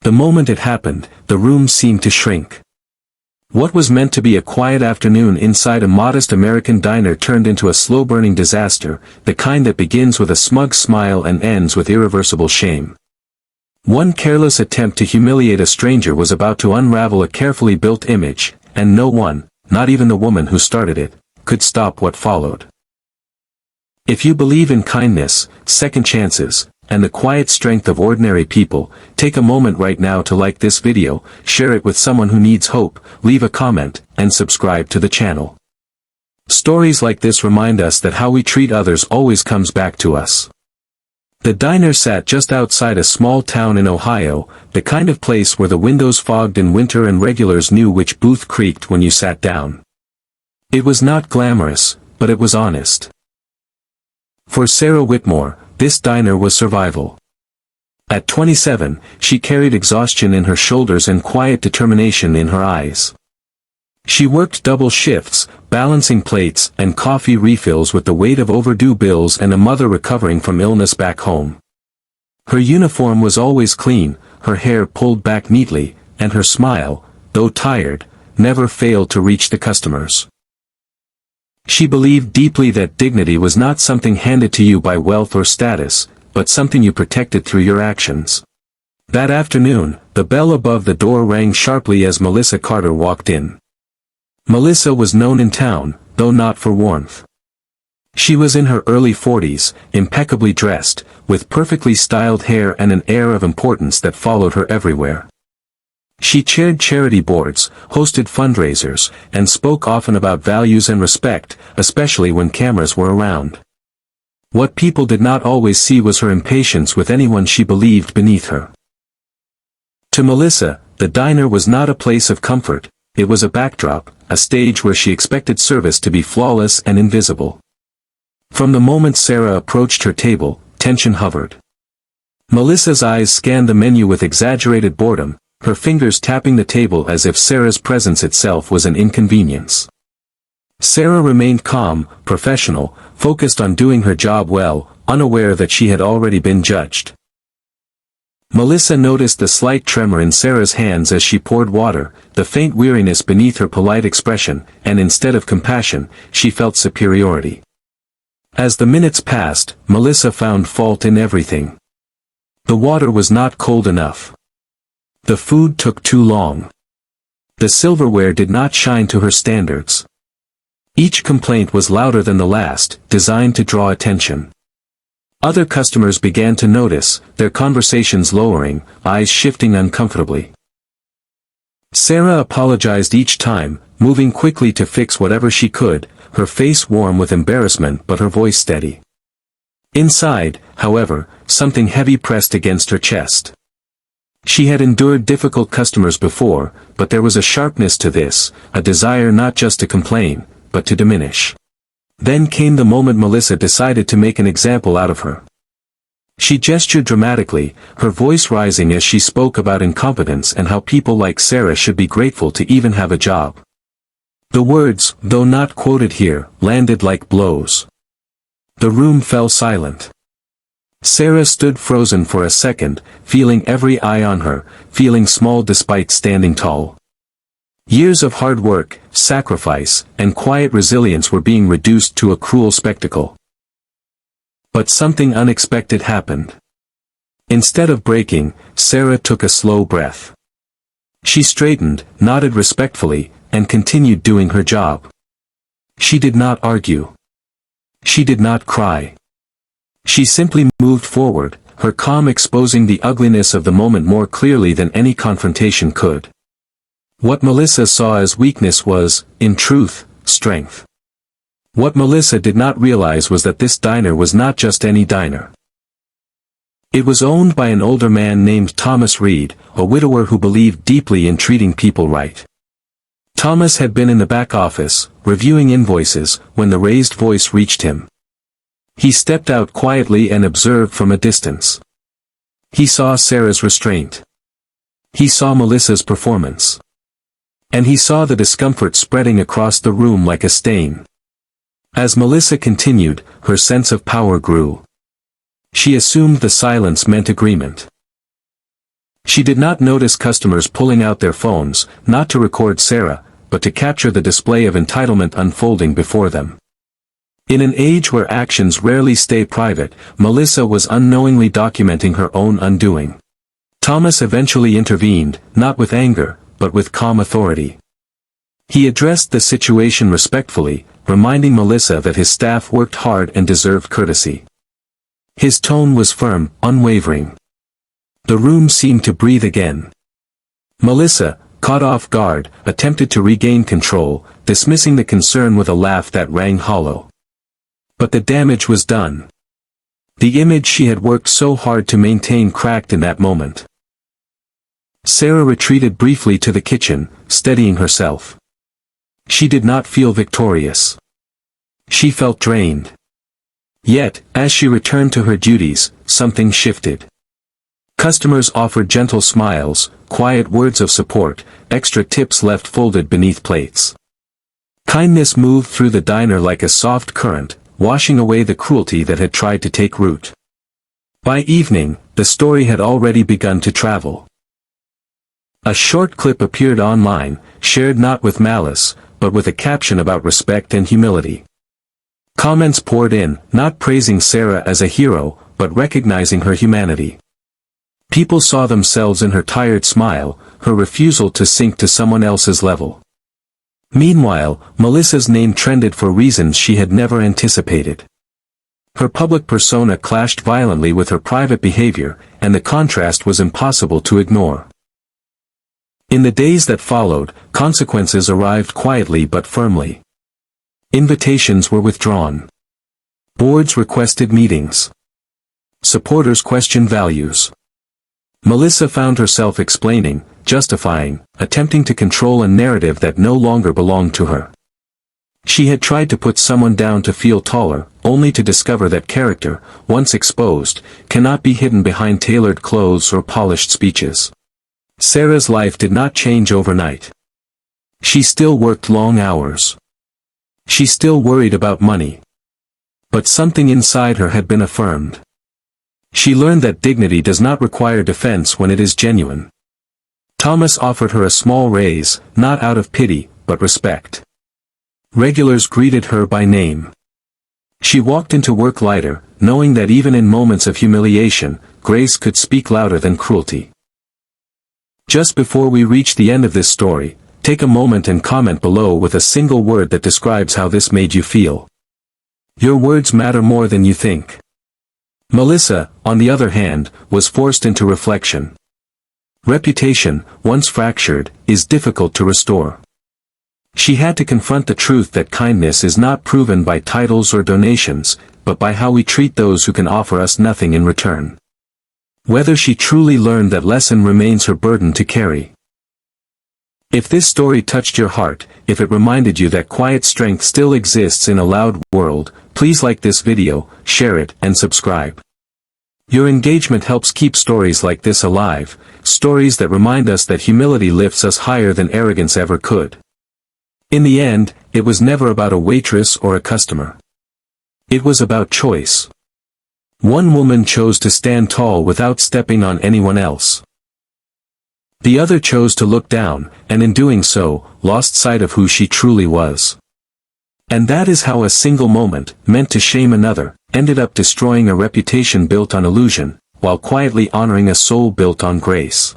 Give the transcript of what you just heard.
The moment it happened, the room seemed to shrink. What was meant to be a quiet afternoon inside a modest American diner turned into a slow-burning disaster, the kind that begins with a smug smile and ends with irreversible shame. One careless attempt to humiliate a stranger was about to unravel a carefully built image, and no one, not even the woman who started it, could stop what followed. If you believe in kindness, second chances, and the quiet strength of ordinary people, take a moment right now to like this video, share it with someone who needs hope, leave a comment, and subscribe to the channel. Stories like this remind us that how we treat others always comes back to us. The diner sat just outside a small town in Ohio, the kind of place where the windows fogged in winter and regulars knew which booth creaked when you sat down. It was not glamorous, but it was honest. For Sarah Whitmore, this diner was survival. At 27, she carried exhaustion in her shoulders and quiet determination in her eyes. She worked double shifts, balancing plates and coffee refills with the weight of overdue bills and a mother recovering from illness back home. Her uniform was always clean, her hair pulled back neatly, and her smile, though tired, never failed to reach the customers. She believed deeply that dignity was not something handed to you by wealth or status, but something you protected through your actions. That afternoon, the bell above the door rang sharply as Melissa Carter walked in. Melissa was known in town, though not for warmth. She was in her early 40s, impeccably dressed, with perfectly styled hair and an air of importance that followed her everywhere. She chaired charity boards, hosted fundraisers, and spoke often about values and respect, especially when cameras were around. What people did not always see was her impatience with anyone she believed beneath her. To Melissa, the diner was not a place of comfort, it was a backdrop, a stage where she expected service to be flawless and invisible. From the moment Sarah approached her table, tension hovered. Melissa's eyes scanned the menu with exaggerated boredom, her fingers tapping the table as if Sarah's presence itself was an inconvenience. Sarah remained calm, professional, focused on doing her job well, unaware that she had already been judged. Melissa noticed the slight tremor in Sarah's hands as she poured water, the faint weariness beneath her polite expression, and instead of compassion, she felt superiority. As the minutes passed, Melissa found fault in everything. The water was not cold enough. The food took too long. The silverware did not shine to her standards. Each complaint was louder than the last, designed to draw attention. Other customers began to notice, their conversations lowering, eyes shifting uncomfortably. Sarah apologized each time, moving quickly to fix whatever she could, her face warm with embarrassment but her voice steady. Inside, however, something heavy pressed against her chest. She had endured difficult customers before, but there was a sharpness to this, a desire not just to complain, but to diminish. Then came the moment Melissa decided to make an example out of her. She gestured dramatically, her voice rising as she spoke about incompetence and how people like Sarah should be grateful to even have a job. The words, though not quoted here, landed like blows. The room fell silent. Sarah stood frozen for a second, feeling every eye on her, feeling small despite standing tall. Years of hard work, sacrifice, and quiet resilience were being reduced to a cruel spectacle. But something unexpected happened. Instead of breaking, Sarah took a slow breath. She straightened, nodded respectfully, and continued doing her job. She did not argue. She did not cry. She simply moved forward, her calm exposing the ugliness of the moment more clearly than any confrontation could. What Melissa saw as weakness was, in truth, strength. What Melissa did not realize was that this diner was not just any diner. It was owned by an older man named Thomas Reed, a widower who believed deeply in treating people right. Thomas had been in the back office, reviewing invoices, when the raised voice reached him. He stepped out quietly and observed from a distance. He saw Sarah's restraint. He saw Melissa's performance. And he saw the discomfort spreading across the room like a stain. As Melissa continued, her sense of power grew. She assumed the silence meant agreement. She did not notice customers pulling out their phones, not to record Sarah, but to capture the display of entitlement unfolding before them. In an age where actions rarely stay private, Melissa was unknowingly documenting her own undoing. Thomas eventually intervened, not with anger, but with calm authority. He addressed the situation respectfully, reminding Melissa that his staff worked hard and deserved courtesy. His tone was firm, unwavering. The room seemed to breathe again. Melissa, caught off guard, attempted to regain control, dismissing the concern with a laugh that rang hollow. But the damage was done. The image she had worked so hard to maintain cracked in that moment. Sarah retreated briefly to the kitchen, steadying herself. She did not feel victorious. She felt drained. Yet, as she returned to her duties, something shifted. Customers offered gentle smiles, quiet words of support, extra tips left folded beneath plates. Kindness moved through the diner like a soft current, washing away the cruelty that had tried to take root. By evening, the story had already begun to travel. A short clip appeared online, shared not with malice, but with a caption about respect and humility. Comments poured in, not praising Sarah as a hero, but recognizing her humanity. People saw themselves in her tired smile, her refusal to sink to someone else's level. Meanwhile, Melissa's name trended for reasons she had never anticipated. Her public persona clashed violently with her private behavior, and the contrast was impossible to ignore. In the days that followed, consequences arrived quietly but firmly. Invitations were withdrawn. Boards requested meetings. Supporters questioned values. Melissa found herself explaining, justifying, attempting to control a narrative that no longer belonged to her. She had tried to put someone down to feel taller, only to discover that character, once exposed, cannot be hidden behind tailored clothes or polished speeches. Sarah's life did not change overnight. She still worked long hours. She still worried about money. But something inside her had been affirmed. She learned that dignity does not require defense when it is genuine. Thomas offered her a small raise, not out of pity, but respect. Regulars greeted her by name. She walked into work lighter, knowing that even in moments of humiliation, grace could speak louder than cruelty. Just before we reach the end of this story, take a moment and comment below with a single word that describes how this made you feel. Your words matter more than you think. Melissa, on the other hand, was forced into reflection. Reputation, once fractured, is difficult to restore. She had to confront the truth that kindness is not proven by titles or donations, but by how we treat those who can offer us nothing in return. Whether she truly learned that lesson remains her burden to carry. If this story touched your heart, if it reminded you that quiet strength still exists in a loud world, please like this video, share it, and subscribe. Your engagement helps keep stories like this alive, stories that remind us that humility lifts us higher than arrogance ever could. In the end, it was never about a waitress or a customer. It was about choice. One woman chose to stand tall without stepping on anyone else. The other chose to look down, and in doing so, lost sight of who she truly was. And that is how a single moment, meant to shame another, ended up destroying a reputation built on illusion, while quietly honoring a soul built on grace.